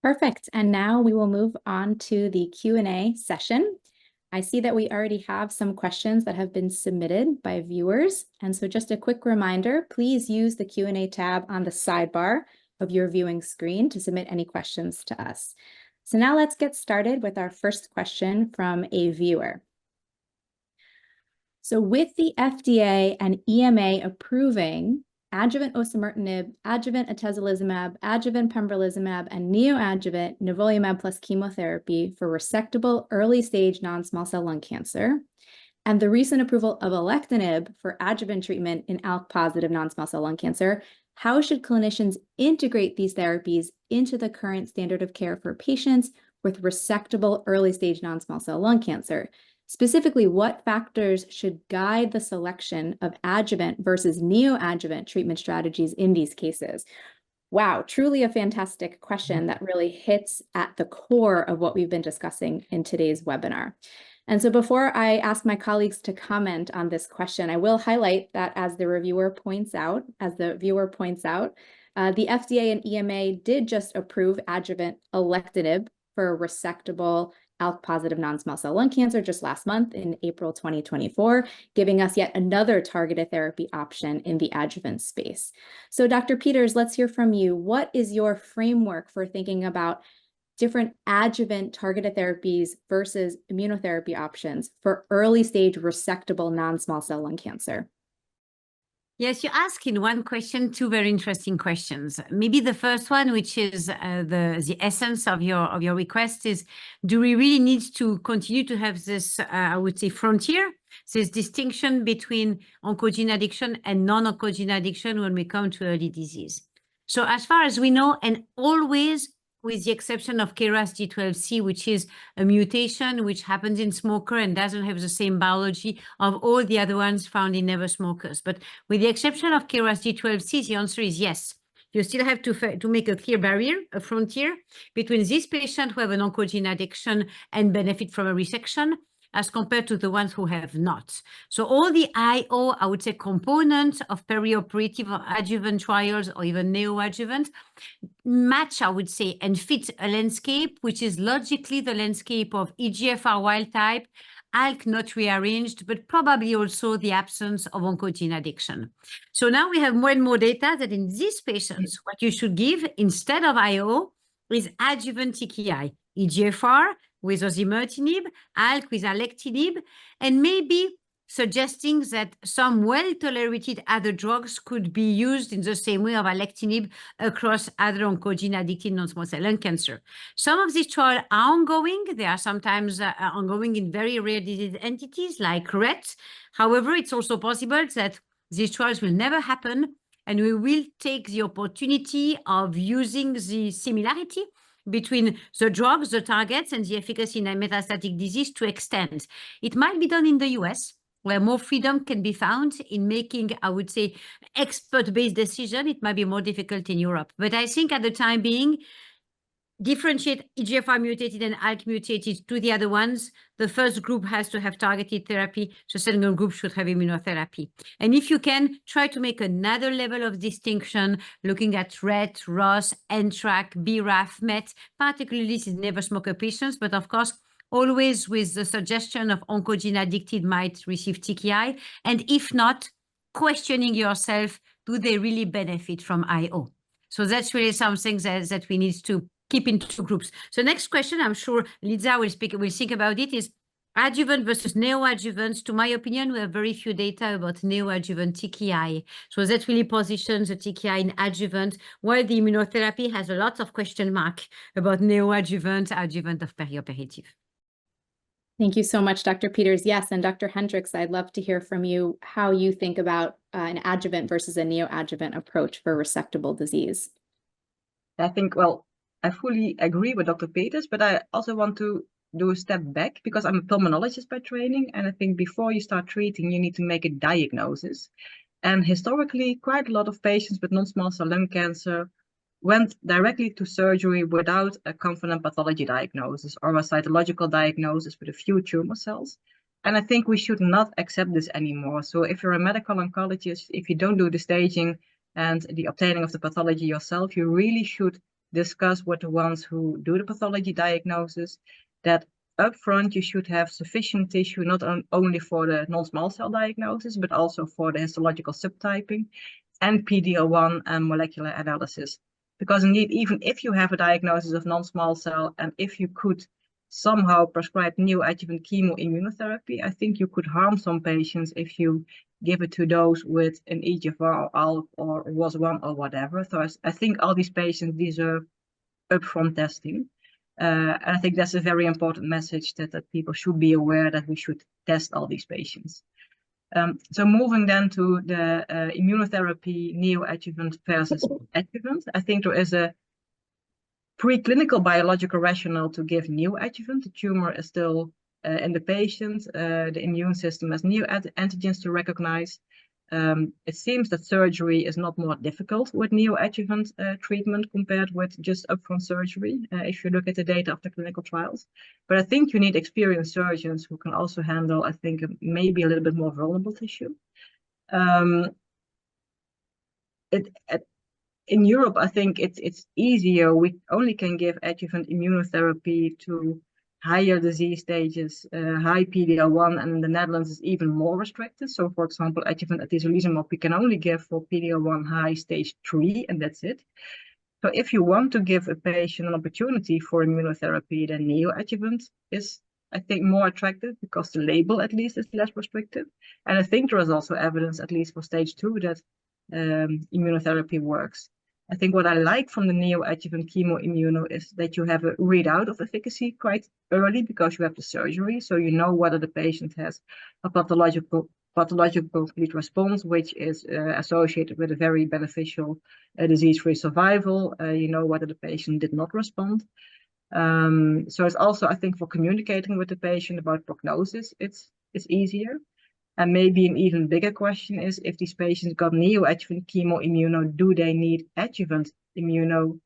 Perfect. And now we will move on to the Q&A session. I see that we already have some questions that have been submitted by viewers. And so just a quick reminder, please use the Q&A tab on the sidebar of your viewing screen to submit any questions to us. So now let's get started with our first question from a viewer. So with the FDA and EMA approving adjuvant osimertinib, adjuvant atezolizumab, adjuvant pembrolizumab, and neoadjuvant nivolumab plus chemotherapy for resectable early-stage non-small cell lung cancer, and the recent approval of alectinib for adjuvant treatment in ALK-positive non-small cell lung cancer, how should clinicians integrate these therapies into the current standard of care for patients with resectable early-stage non-small cell lung cancer? Specifically, what factors should guide the selection of adjuvant versus neoadjuvant treatment strategies in these cases? Wow, truly a fantastic question that really hits at the core of what we've been discussing in today's webinar. And so before I ask my colleagues to comment on this question, I will highlight that as the viewer points out, the FDA and EMA did just approve adjuvant alectinib for resectable ALK-positive non-small cell lung cancer just last month in April 2024, giving us yet another targeted therapy option in the adjuvant space. So Dr. Peters, let's hear from you. What is your framework for thinking about different adjuvant targeted therapies versus immunotherapy options for early stage resectable non-small cell lung cancer? Yes, you ask in one question two very interesting questions. Maybe the first one, which is the essence of your request, is do we really need to continue to have this, I would say, frontier, this distinction between oncogene addiction and non-oncogene addiction when we come to early disease? So as far as we know, and always with the exception of KRAS G12C, which is a mutation which happens in smoker and doesn't have the same biology of all the other ones found in never smokers. But with the exception of KRAS G12C, the answer is yes. You still have to make a clear barrier, a frontier between these patients who have an oncogene addiction and benefit from a resection as compared to the ones who have not. So all the IO, I would say, components of perioperative or adjuvant trials or even neoadjuvant match, I would say, and fit a landscape, which is logically the landscape of EGFR wild type, ALK not rearranged, but probably also the absence of oncogene addiction. So now we have more and more data that in these patients, what you should give instead of IO is adjuvant TKI, EGFR with osimertinib, ALK with alectinib, and maybe suggesting that some well-tolerated other drugs could be used in the same way of alectinib across other oncogene-addicted non-small cell lung cancer. Some of these trials are ongoing. They are sometimes ongoing in very rare disease entities like Rett. However, it's also possible that these trials will never happen, and we will take the opportunity of using the similarity between the drugs, the targets, and the efficacy in a metastatic disease to extend. It might be done in the US, where more freedom can be found in making, I would say, expert-based decision. It might be more difficult in Europe. But I think at the time being, differentiate EGFR mutated and ALK mutated to the other ones. The first group has to have targeted therapy. The second group should have immunotherapy. And if you can, try to make another level of distinction, looking at RET, ROS, NTRK, BRAF, MET, particularly in never smoker patients, but of course, always with the suggestion of oncogene addicted might receive TKI. And if not, questioning yourself, do they really benefit from IO? So that's really something that we need to keep in two groups. So next question, I'm sure Liza will think about it, is adjuvant versus neoadjuvant. To my opinion, we have very few data about neoadjuvant TKI. So that really positions the TKI in adjuvant, while the immunotherapy has a lot of question mark about neoadjuvant, adjuvant of perioperative. Thank you so much, Dr. Peters. Yes, and Dr. Hendricks, I'd love to hear from you how you think about an adjuvant versus a neoadjuvant approach for resectable disease. I think, well, I fully agree with Dr. Peters, but I also want to do a step back because I'm a pulmonologist by training. And I think before you start treating, you need to make a diagnosis. And historically, quite a lot of patients with non-small cell lung cancer went directly to surgery without a confident pathology diagnosis or a cytological diagnosis with a few tumor cells. And I think we should not accept this anymore. So if you're a medical oncologist, if you don't do the staging and the obtaining of the pathology yourself, you really should discuss with the ones who do the pathology diagnosis that upfront you should have sufficient tissue, not only for the non-small cell diagnosis, but also for the histological subtyping and PD-L1 and molecular analysis. Because indeed, even if you have a diagnosis of non-small cell, and if you could somehow prescribe neoadjuvant chemoimmunotherapy, I think you could harm some patients if you give it to those with an EGFR or ALK or ROS1 or whatever. So I think all these patients deserve upfront testing. And I think that's a very important message that people should be aware that we should test all these patients. So moving then to the immunotherapy neoadjuvant versus adjuvant, I think there is a preclinical biological rationale to give neoadjuvant. The tumor is still in the patient. The immune system has neoantigens to recognize. It seems that surgery is not more difficult with neoadjuvant treatment compared with just upfront surgery, if you look at the data of the clinical trials. But I think you need experienced surgeons who can also handle, I think, maybe a little bit more vulnerable tissue. In Europe, I think it's easier. We only can give adjuvant immunotherapy to higher disease stages, high PD-L1, and in the Netherlands is even more restricted. So, for example, adjuvant atezolizumab we can only give for PD-L1 high stage 3, and that's it. So if you want to give a patient an opportunity for immunotherapy, then neoadjuvant is, I think, more attractive because the label at least is less restrictive. And I think there is also evidence, at least for stage 2, that immunotherapy works. I think what I like from the neoadjuvant chemoimmuno is that you have a readout of efficacy quite early because you have the surgery, so you know whether the patient has a pathological complete response, which is associated with a very beneficial disease-free survival. You know whether the patient did not respond. So it's also, I think, for communicating with the patient about prognosis, it's easier. And maybe an even bigger question is, if these patients got neoadjuvant chemoimmuno, do they need adjuvant immuno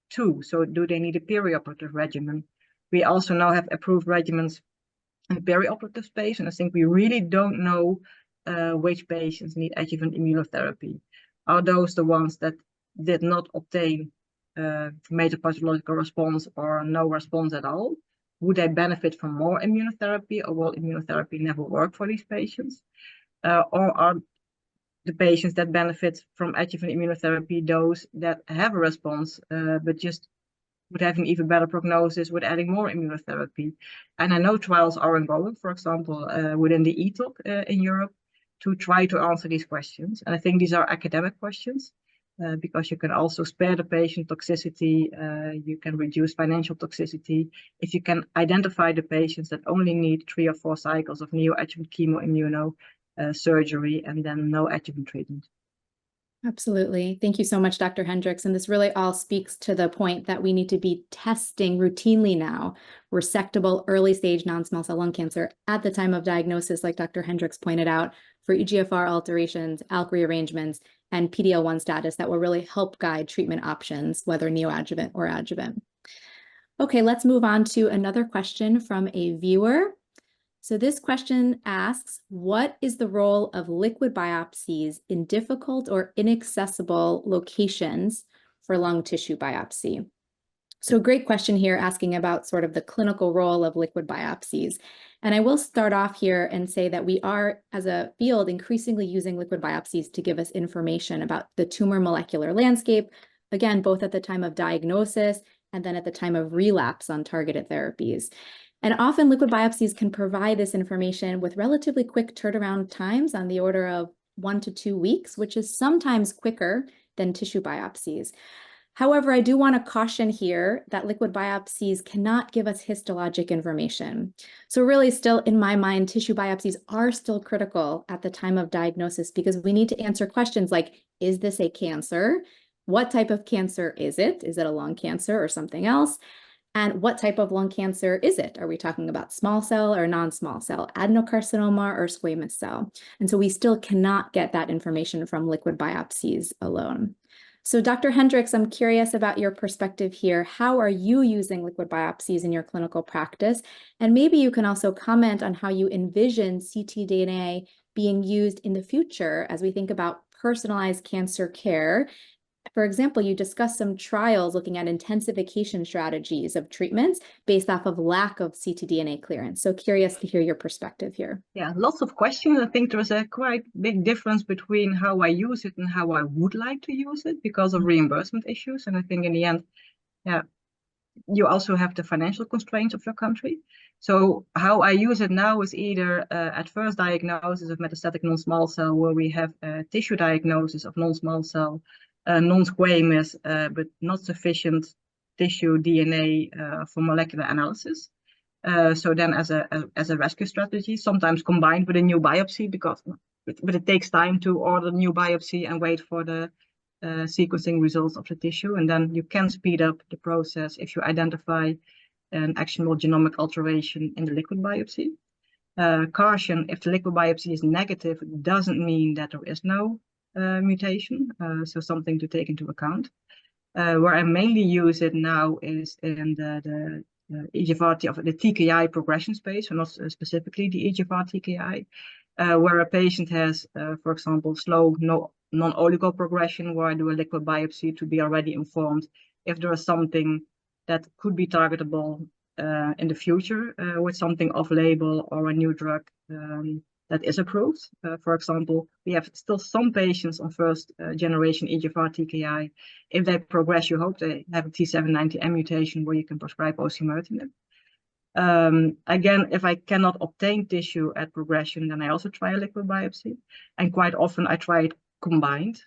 too? So do they need a perioperative regimen? We also now have approved regimens in the perioperative space, and I think we really don't know which patients need adjuvant immunotherapy. Are those the ones that did not obtain major pathological response or no response at all? Would they benefit from more immunotherapy, or will immunotherapy never work for these patients? Or are the patients that benefit from adjuvant immunotherapy those that have a response, but just would have an even better prognosis with adding more immunotherapy? And I know trials are ongoing, for example, within the ETOC in Europe, to try to answer these questions. And I think these are academic questions. Because you can also spare the patient toxicity, you can reduce financial toxicity if you can identify the patients that only need 3 or 4 cycles of neoadjuvant chemoimmuno surgery and then no adjuvant treatment. Absolutely. Thank you so much, Dr. Hendricks. And this really all speaks to the point that we need to be testing routinely now resectable early stage non-small cell lung cancer at the time of diagnosis, like Dr. Hendricks pointed out, for EGFR alterations, ALK rearrangements, and PD-L1 status that will really help guide treatment options, whether neoadjuvant or adjuvant. Okay, let's move on to another question from a viewer. So this question asks, what is the role of liquid biopsies in difficult or inaccessible locations for lung tissue biopsy? So great question here, asking about sort of the clinical role of liquid biopsies. And I will start off here and say that we are, as a field, increasingly using liquid biopsies to give us information about the tumor molecular landscape, again, both at the time of diagnosis and then at the time of relapse on targeted therapies. And often liquid biopsies can provide this information with relatively quick turnaround times on the order of 1 to 2 weeks, which is sometimes quicker than tissue biopsies. However, I do want to caution here that liquid biopsies cannot give us histologic information. So really still, in my mind, tissue biopsies are still critical at the time of diagnosis because we need to answer questions like, is this a cancer? What type of cancer is it? Is it a lung cancer or something else? And what type of lung cancer is it? Are we talking about small cell or non-small cell, adenocarcinoma or squamous cell? And so we still cannot get that information from liquid biopsies alone. So Dr. Hendricks, I'm curious about your perspective here. How are you using liquid biopsies in your clinical practice? And maybe you can also comment on how you envision ctDNA being used in the future as we think about personalized cancer care For example, you discussed some trials looking at intensification strategies of treatments based off of lack of ctDNA clearance. So curious to hear your perspective here. Yeah, lots of questions. I think there's a quite big difference between how I use it and how I would like to use it because of reimbursement issues. And I think in the end, yeah, you also have the financial constraints of your country. So how I use it now is either at first diagnosis of metastatic non-small cell, where we have tissue diagnosis of non-small cell, non-squamous, but not sufficient tissue DNA for molecular analysis. So then as a rescue strategy, sometimes combined with a new biopsy, but it takes time to order new biopsy and wait for the sequencing results of the tissue. And then you can speed up the process if you identify an actionable genomic alteration in the liquid biopsy. Caution, if the liquid biopsy is negative, it doesn't mean that there is no mutation. So something to take into account. Where I mainly use it now is in the EGFR, of the TKI progression space, or not specifically the EGFR TKI, where a patient has, for example, slow non-oligo progression, where I do a liquid biopsy to be already informed if there is something that could be targetable in the future with something off-label or a new drug that is approved. For example, we have still some patients on first generation EGFR TKI. If they progress, you hope they have a T790M mutation where you can prescribe osimertinib. Again, if I cannot obtain tissue at progression, then I also try a liquid biopsy. And quite often I try it combined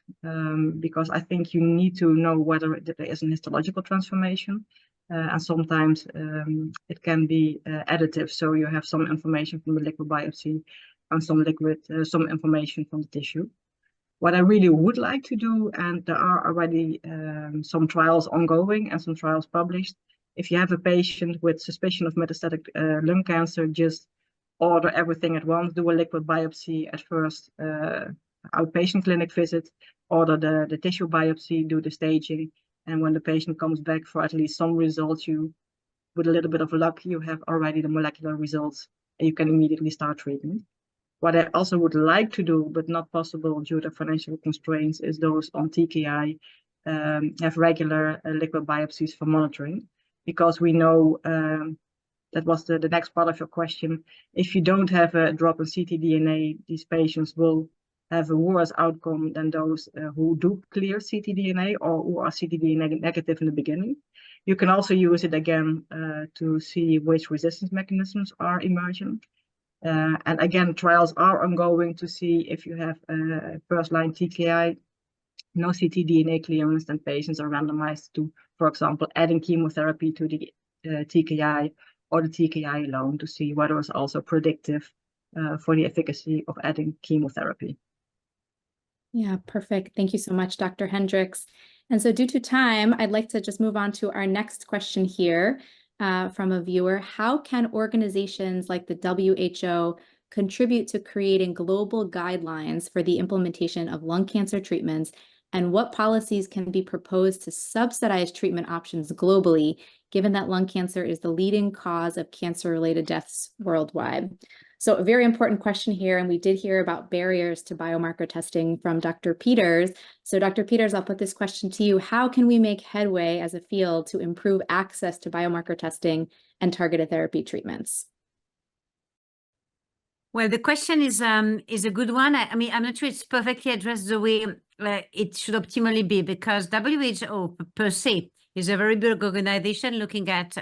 because I think you need to know whether there is an histological transformation. And sometimes it can be additive. So you have some information from the liquid biopsy and some information from the tissue. What I really would like to do, and there are already some trials ongoing and some trials published, if you have a patient with suspicion of metastatic lung cancer, just order everything at once, do a liquid biopsy at first, outpatient clinic visit, order the tissue biopsy, do the staging, and when the patient comes back for at least some results, with a little bit of luck, you have already the molecular results, and you can immediately start treatment. What I also would like to do, but not possible due to financial constraints, is those on TKI have regular liquid biopsies for monitoring, because we know that was the next part of your question. If you don't have a drop in ctDNA, these patients will have a worse outcome than those who do clear ctDNA or who are ctDNA negative in the beginning. You can also use it again to see which resistance mechanisms are emerging. And again, trials are ongoing to see if you have first-line TKI, no ctDNA clearance, then patients are randomized to, for example, adding chemotherapy to the TKI or the TKI alone to see whether it's also predictive for the efficacy of adding chemotherapy. Yeah, perfect. Thank you so much, Dr. Hendricks. And so due to time, I'd like to just move on to our next question here from a viewer. How can organizations like the WHO contribute to creating global guidelines for the implementation of lung cancer treatments, and what policies can be proposed to subsidize treatment options globally, given that lung cancer is the leading cause of cancer-related deaths worldwide? So a very important question here, and we did hear about barriers to biomarker testing from Dr. Peters. So Dr. Peters, I'll put this question to you. How can we make headway as a field to improve access to biomarker testing and targeted therapy treatments? Well, the question is a good one. I mean, I'm not sure it's perfectly addressed the way it should optimally be, because WHO per se is a very big organization looking at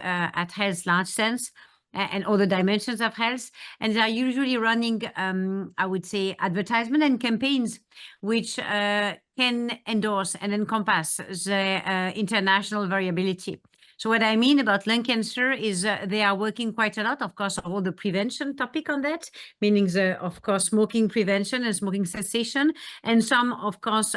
health large sense and other dimensions of health, and they are usually running, I would say, advertisement and campaigns which can endorse and encompass the international variability. So what I mean about lung cancer is they are working quite a lot, of course, on all the prevention topic on that, meaning of course, smoking prevention and smoking cessation, and some, of course,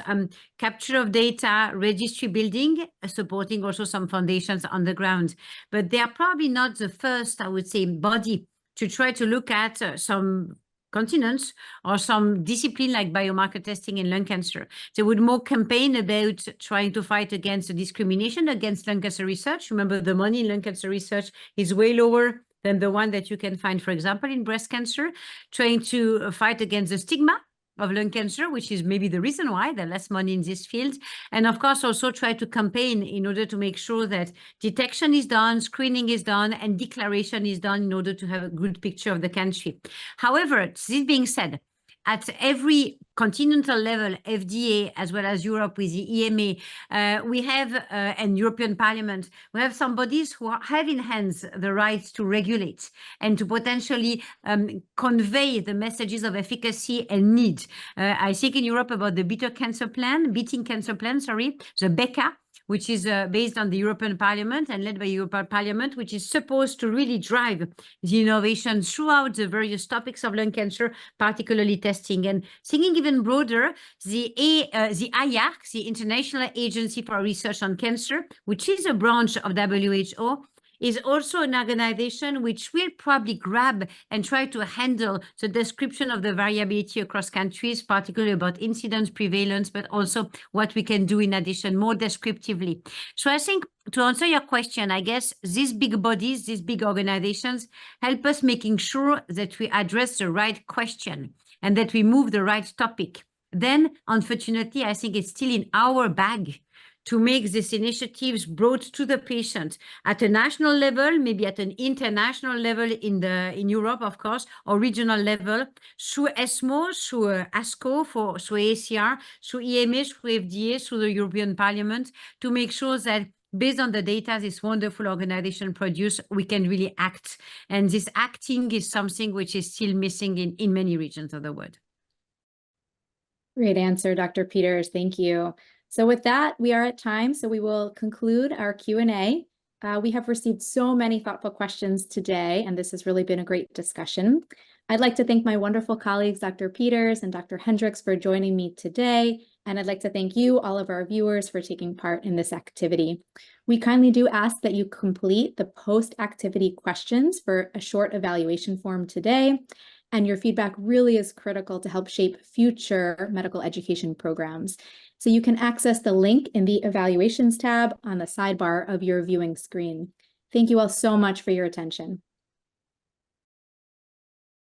capture of data, registry building, supporting also some foundations on the ground. But they are probably not the first, I would say, body to try to look at some continents or some discipline like biomarker testing in lung cancer. They would more campaign about trying to fight against the discrimination against lung cancer research. Remember, the money in lung cancer research is way lower than the one that you can find, for example, in breast cancer, trying to fight against the stigma of lung cancer, which is maybe the reason why there's less money in this field. And of course, also try to campaign in order to make sure that detection is done, screening is done, and declaration is done in order to have a good picture of the country. However, this being said, at every continental level, FDA, as well as Europe with the EMA, we have, and European Parliament, we have some bodies who have in hands the right to regulate and to potentially convey the messages of efficacy and need. I think in Europe about the Beating Cancer Plan, the BECA, which is based on the European Parliament and led by European Parliament, which is supposed to really drive the innovation throughout the various topics of lung cancer, particularly testing. And thinking even broader, the IARC, the International Agency for Research on Cancer, which is a branch of WHO, is also an organization which will probably grab and try to handle the description of the variability across countries, particularly about incidence, prevalence, but also what we can do in addition more descriptively. So I think to answer your question, I guess these big bodies, these big organizations help us making sure that we address the right question and that we move the right topic. Then, unfortunately, I think it's still in our bag to make these initiatives brought to the patient at a national level, maybe at an international level in Europe, of course, or regional level, through ESMO, through ASCO, through ACR, through EMA, through FDA, through the European Parliament, to make sure that based on the data this wonderful organization produce, we can really act. And this acting is something which is still missing in many regions of the world. Great answer, Dr. Peters. Thank you. So with that, we are at time, so we will conclude our Q&A. We have received so many thoughtful questions today, and this has really been a great discussion. I'd like to thank my wonderful colleagues, Dr. Peters and Dr. Hendricks, for joining me today. And I'd like to thank you, all of our viewers, for taking part in this activity. We kindly do ask that you complete the post-activity questions for a short evaluation form today. And your feedback really is critical to help shape future medical education programs. So you can access the link in the Evaluations tab on the sidebar of your viewing screen. Thank you all so much for your attention.